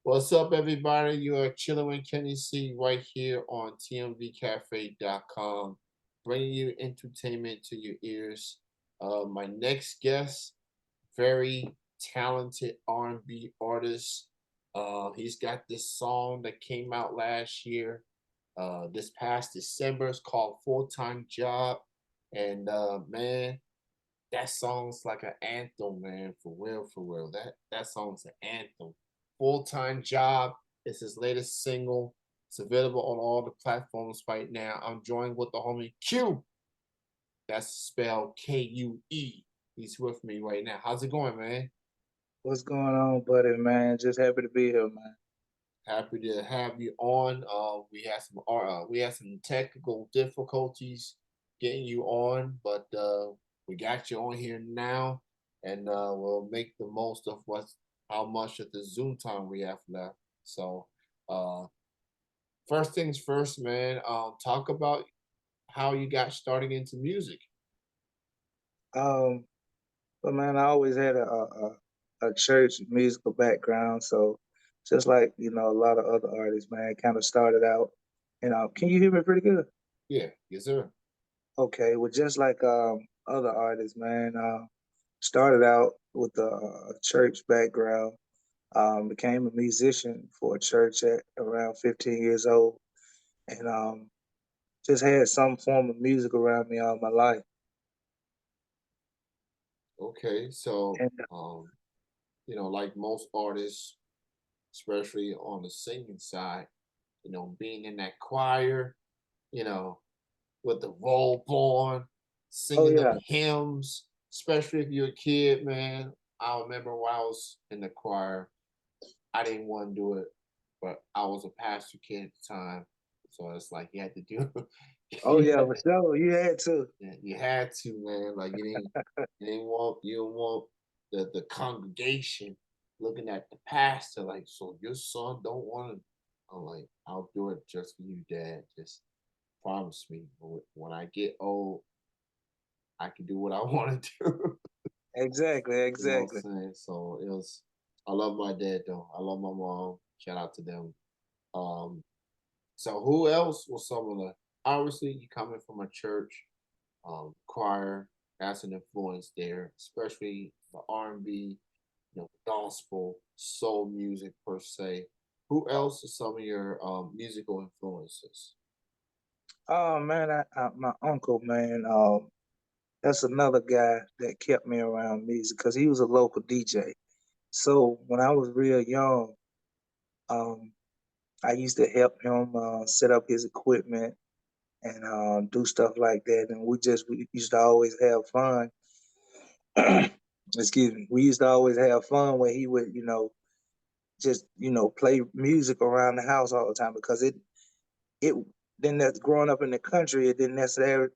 What's up, everybody? You are chilling with Kenny C right here on TMVCafe.com, bringing you entertainment to your ears. My next guest, very talented R&B artist. He's got this song that came out last year, this past December. It's called Full Time Job. And man, that song's like an anthem, man. For real, for real. That song's an anthem. Full Time Job is his latest single. It's available on all the platforms right now. I'm joined with the homie Q. That's spelled Kue. He's with me right now. How's it going, man? What's going on, buddy, man? Just happy to be here, man. Happy to have you on. We had some technical difficulties getting you on, but we got you on here now, and we'll make the most of what's how much of the Zoom time we have left. So, uh, first things first, man. Talk about how you got started into music. Um, but man, I always had a church musical background, so just like a lot of other artists, man, kind of started out. Can you hear me pretty good? Yeah, yes, sir. Okay, well, just like other artists, man, started out with a church background. Became a musician for a church at around 15 years old, and just had some form of music around me all my life. Okay, so And like most artists, especially on the singing side, being in that choir, you know, with the roll on, oh singing them yeah, hymns, especially if you're a kid, man. I remember when I was in the choir, I didn't want to do it, but I was a pastor kid at the time. So it's like you had to do oh you yeah, had, for sure. You had to. you had to, man. Like you didn't want the congregation looking at the pastor like, so your son don't want to. I'm like, I'll do it just for you, Dad. Just promise me when I get old, I can do what I want to do. Exactly, You know what I'm exactly. saying? So it was. I love my dad though. I love my mom. Shout out to them. Um. So who else was some of the? Obviously, you coming from a church, choir. That's an influence there, especially the R&B, gospel, soul music per se. Who else is some of your musical influences? Oh man, my uncle, man, that's another guy that kept me around music because he was a local DJ. So when I was real young, um, I used to help him set up his equipment and do stuff like that. And we used to always have fun. Excuse me. We used to always have fun when he would, just play music around the house all the time because it then that's growing up in the country, it didn't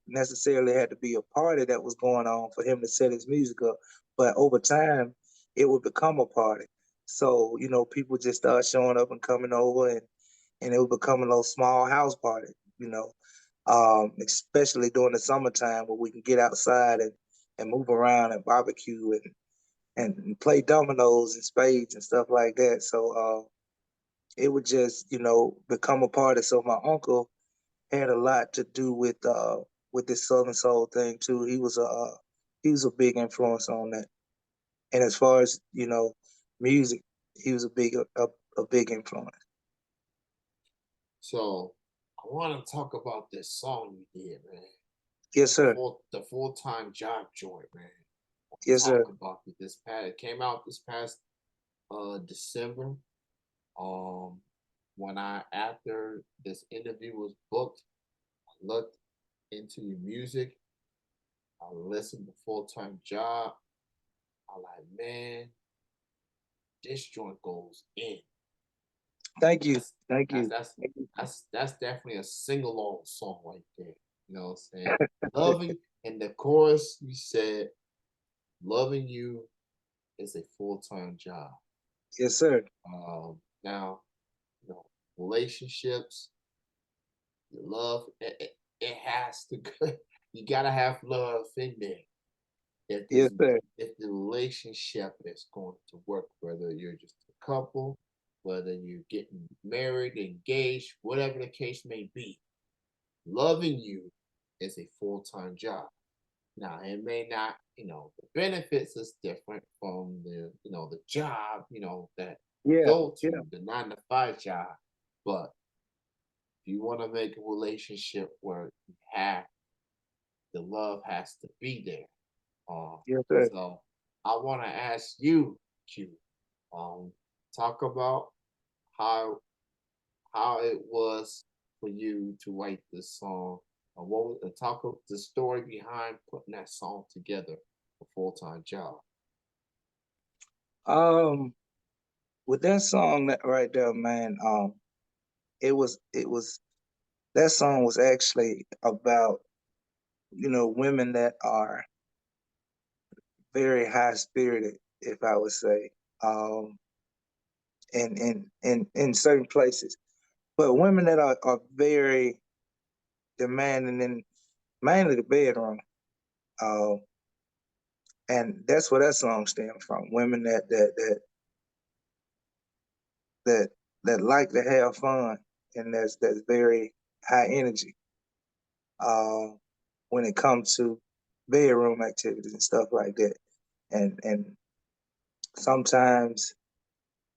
necessarily had to be a party that was going on for him to set his music up. But over time, it would become a party. So, people just start showing up and coming over and it would become a little small house party, especially during the summertime where we can get outside and move around and barbecue and play dominoes and spades and stuff like that. So it would just, become a party. So my uncle had a lot to do with this Southern Soul thing too. He was a big influence on that. And as far as music, he was a big influence. So I want to talk about this song you did, man. Yes, sir. The full time job joint, man. Yes, sir. Talk about it. This past it came out this past December. Um, when I after this interview was booked, I looked into your music. I listened to Full Time Job. I like, man, this joint goes in. Thank you. That's Thank that's you. that's that's definitely a sing along song right there. You know what I'm saying? Loving and the chorus you said, loving you is a full time job. Yes, sir. Now, relationships, love, it has to go. You gotta have love in there. If Yes, this sir. if the relationship is going to work, whether you're just a couple, whether you're getting married, engaged, whatever the case may be. Loving you is a full-time job. Now, it may not, the benefits is different from the job, that you Yeah, go yeah, to, the 9 to 5 job. But if you want to make a relationship where you have the love has to be there. Um, yes, sir. so I want to ask you, Q, um, talk about how how it was for you to write this song. What was talk of the story behind putting that song together, a full-time job. Um, with that song that right there, man, it was that song was actually about, women that are very high spirited, if I would say, um, in certain places. But women that are very demanding in mainly the bedroom. Um, and that's where that song stems from. Women that that like to have fun, and that's very high energy uh, when it comes to bedroom activities and stuff like that. And sometimes,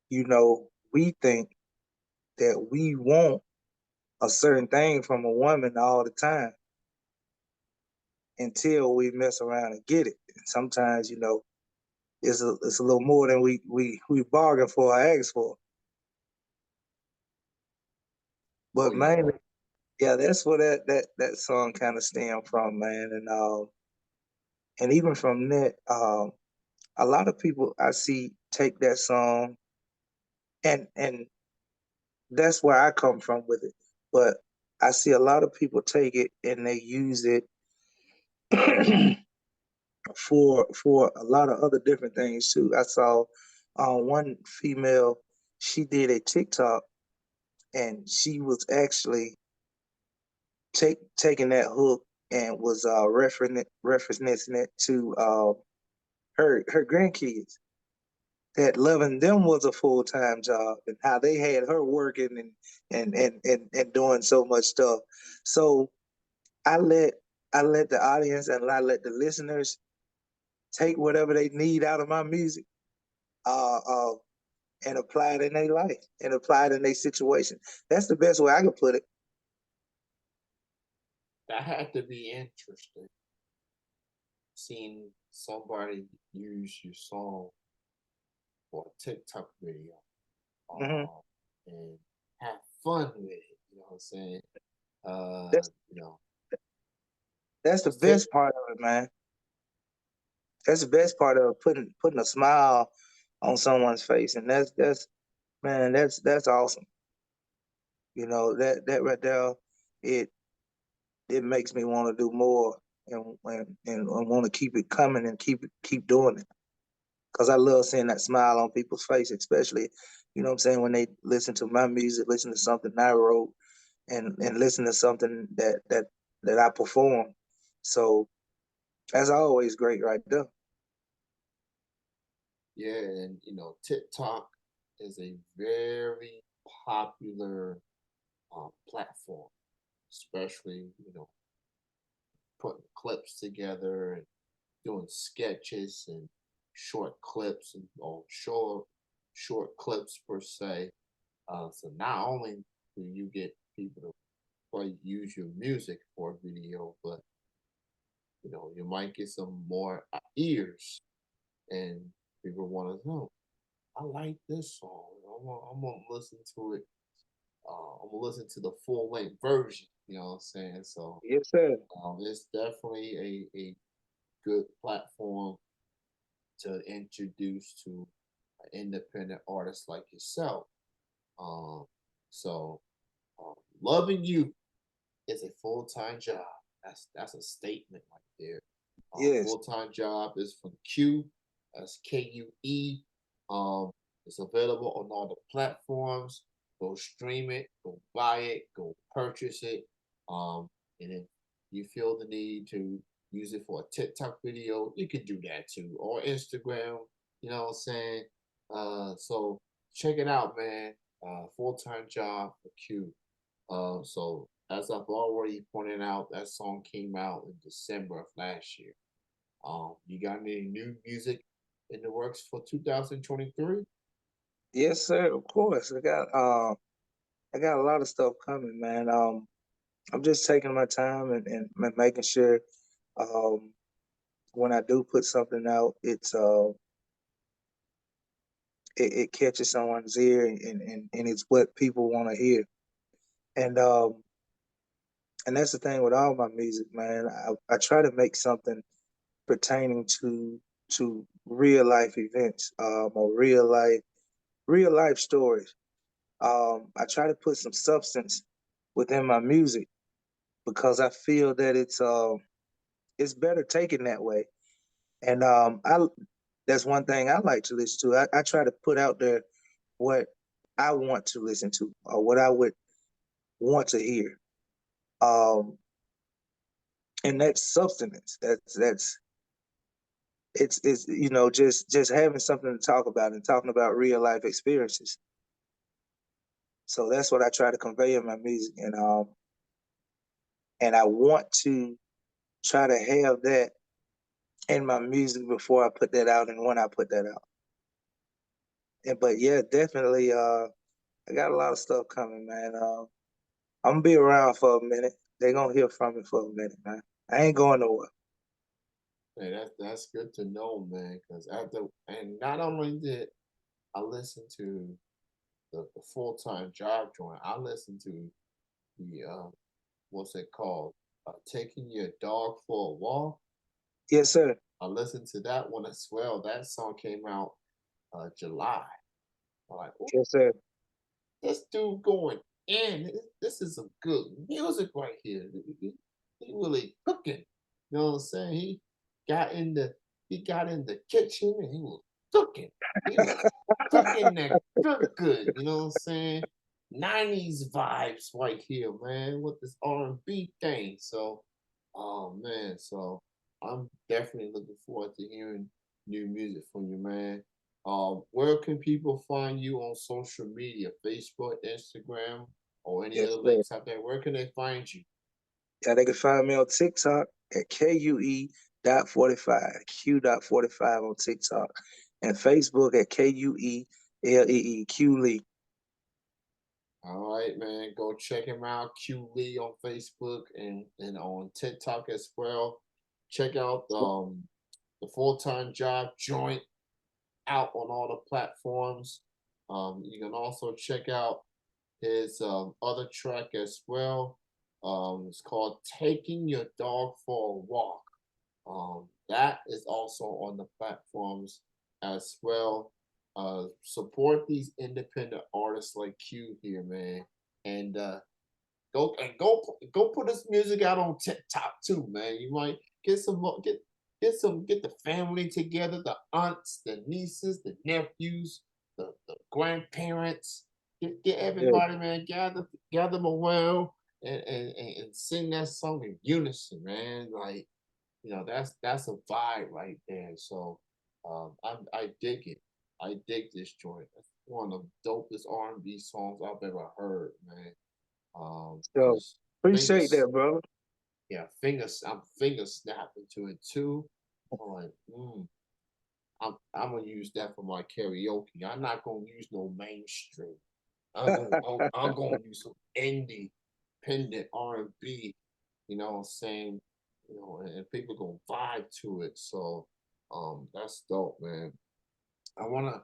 we think that we want a certain thing from a woman all the time until we mess around and get it. And sometimes, it's a little more than we bargain for or ask for. Oh But yeah. mainly, yeah, that's where that song kind of stemmed from, man. And even from that, a lot of people I see take that song, and that's where I come from with it. But I see a lot of people take it and they use it for a lot of other different things too. I saw one female, she did a TikTok, and she was actually taking that hook and was referencing it to her grandkids. That loving them was a full time job, and how they had her working and doing so much stuff. So I let I let the audience and I let the listeners take whatever they need out of my music, uh, uh, and apply it in their life and apply it in their situation. That's the best way I could put it. That had to be interesting. Seeing somebody use your song for a TikTok video, Hmm. and have fun with it. You know what I'm saying? That's You know, that's the because tip best part of it, man. That's the best part of putting a smile on someone's face, and that's man, that's awesome. That right there, it it makes me want to do more and want to keep it coming and keep doing it because I love seeing that smile on people's face, especially what I'm saying, when they listen to my music, listen to something I wrote, and listen to something that I perform. So that's always great right there. yeah, and TikTok is a very popular platform, especially putting clips together and doing sketches and short clips and or short clips per se. So not only do you get people to play use your music for a video, but you might get some more ears, and people want to know. I like this song. I'm gonna listen to it. I'm gonna listen to the full length version. You know what I'm saying? So Yes, sir. it's definitely a good platform to introduce to an independent artist like yourself. Um, so loving you is a full time job. That's a statement right there. Yes. Full time job is from Q. That's KUE. It's available on all the platforms. Go stream it. Go buy it. Go purchase it. And if you feel the need to use it for a TikTok video, you can do that too, or Instagram. You know what I'm saying? So check it out, man. full-time job for Q. So as I've already pointed out, that song came out in December of last year. You got any new music in the works for 2023? Yes, sir. Of course, I got a lot of stuff coming, man. I'm just taking my time and making sure um, when I do put something out, it catches someone's ear and it's what people want to hear. And um, and that's the thing with all my music, man. I try to make something pertaining to real life events, or real life stories. I try to put some substance within my music because I feel that it's better taken that way. And I that's one thing I like to listen to. I try to put out there what I want to listen to or what I would want to hear. Um, and that's substance. That's it's just having something to talk about and talking about real life experiences. So that's what I try to convey in my music, and I want to try to have that in my music before I put that out and when I put that out. And but yeah, definitely I got a lot of stuff coming, man. I'm gonna be around for a minute. They gonna hear from me for a minute, man. I ain't going nowhere. Hey, that's good to know, man. Because after and not only did I listen to the full-time job joint, I listened to the what's it called? Taking your dog for a walk. Yes, sir. I listened to that one as well. That song came out July. I'm like, "Ooh, Yes, sir. this dude going in. This is some good music right here. He really cooking. You know what I'm saying? Got in the he got in the kitchen and he was cooking. He was cooking that good. You know what I'm saying? 90s vibes right here, man, with this R&B thing. So, oh man, so I'm definitely looking forward to hearing new music from you, man. Where can people find you on social media? Facebook, Instagram, or any Yes, other sir. links out there? Where can they find you? Yeah, they can find me on TikTok at KUE.45, Q.45 on TikTok, and Facebook at KUELEEQ Lee. All right, man. Go check him out, Q Lee on Facebook and on TikTok as well. Check out the full time job joint out on all the platforms. You can also check out his other track as well. It's called "Taking Your Dog for a Walk." That is also on the platforms as well. Support these independent artists like Q here, man, and go put his music out on TikTok too, man. You might get get the family together, the aunts, the nieces, the nephews, the grandparents. Get Yeah, everybody, man. Gather them around and sing that song in unison, man. Like that's a vibe right there. So I dig it. I dig this joint. That's one of the dopest R&B songs I've ever heard, man. so Just appreciate fingers, that, brother. yeah, fingers. I'm finger snapping to it too. I'm like, I'm gonna use that for my karaoke. I'm not gonna use no mainstream. I'm gonna use some independent R&B. You know what I'm saying? And people gonna vibe to it. So, that's dope, man. I wanna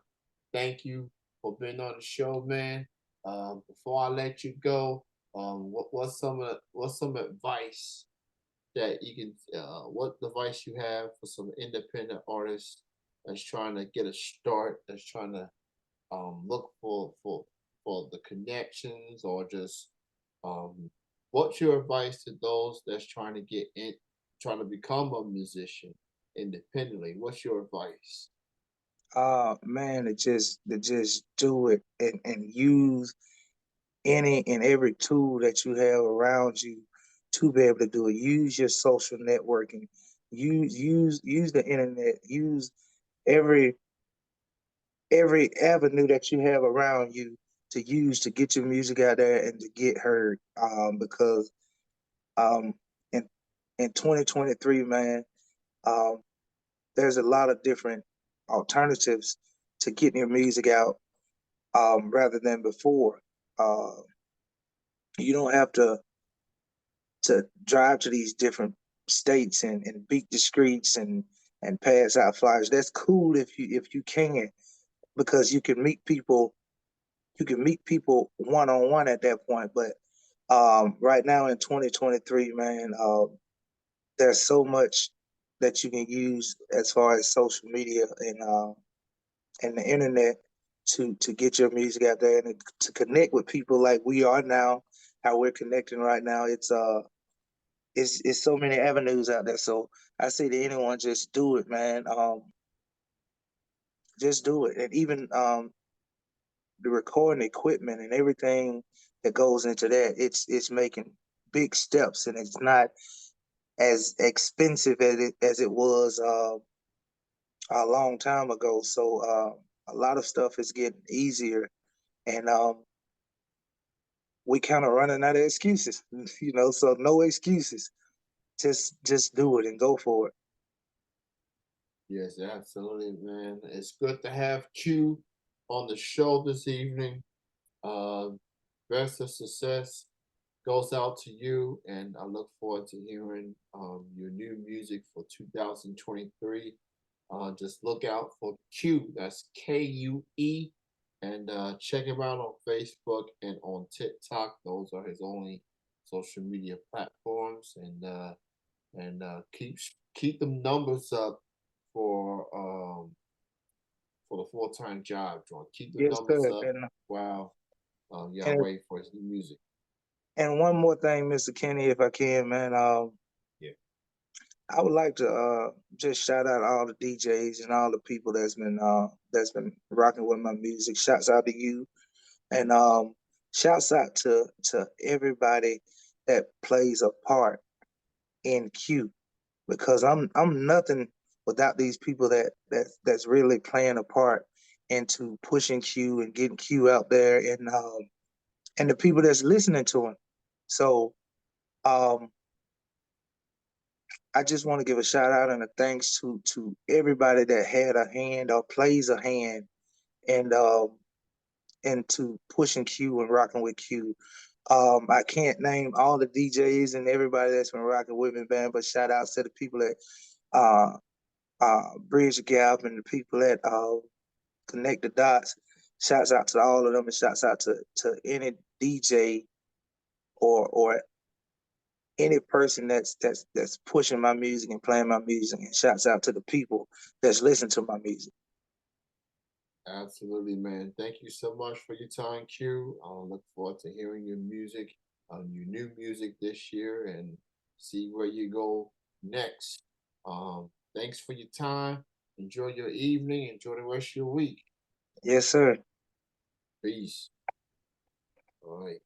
thank you for being on the show, man. Before I let you go, what's some advice that you can what advice you have for some independent artists that's trying to get a start, that's trying to look for the connections or just um what's your advice to those that's trying to get in, trying to become a musician independently? What's your advice? Man, to just do it and use any and every tool that you have around you to be able to do it. Use your social networking. Use the internet. Use every every avenue that you have around you to use to get your music out there and to get heard. Because um, in 2023, man, um, there's a lot of different alternatives to getting your music out, rather than before. Uh, you don't have to drive to these different states and beat the streets and pass out flyers. That's cool if you can, because you can meet people one on one at that point. But right now in 2023, man, there's so much that you can use as far as social media and the internet to get your music out there and to connect with people like we are now, how we're connecting right now. It's so many avenues out there. So I say to anyone, just do it, man. Just do it. And even the recording equipment and everything that goes into that, it's making big steps, and it's not as expensive as it was a long time ago. So a lot of stuff is getting easier, and we kind of running out of excuses, you know. So no excuses. Just do it and go for it. Yes, absolutely, man. It's good to have Q on the show this evening. Uh, best of success goes out to you, and I look forward to hearing your new music for 2023. Just look out for Q. That's Kue, and check him out on Facebook and on TikTok. Those are his only social media platforms, and keep them numbers up for the full time job, John. Keep the Yes, numbers sir. up while y'all And wait for his new music. and one more thing, Mr. Kenny, if I can, man. Yeah, I would like to just shout out all the DJs and all the people that's been rocking with my music. Shouts out to you, and shouts out to everybody that plays a part in Q, because I'm nothing without these people that's really playing a part into pushing Q and getting Q out there, and the people that's listening to him. So um, I just want to give a shout out and a thanks to everybody that had a hand or plays a hand and into pushing Q and rocking with Q. I can't name all the DJs and everybody that's been rocking with me, man, but shout outs to the people that uh, Bridge the Gap and the people that Connect the Dots. Shouts out to all of them, and shouts out to any DJ or any person that's pushing my music and playing my music, and shouts out to the people that's listening to my music. absolutely, man. Thank you so much for your time, Q. I look forward to hearing your music, your new music this year, and see where you go next. Thanks for your time. Enjoy your evening. Enjoy the rest of your week. Yes, sir. Peace. All right.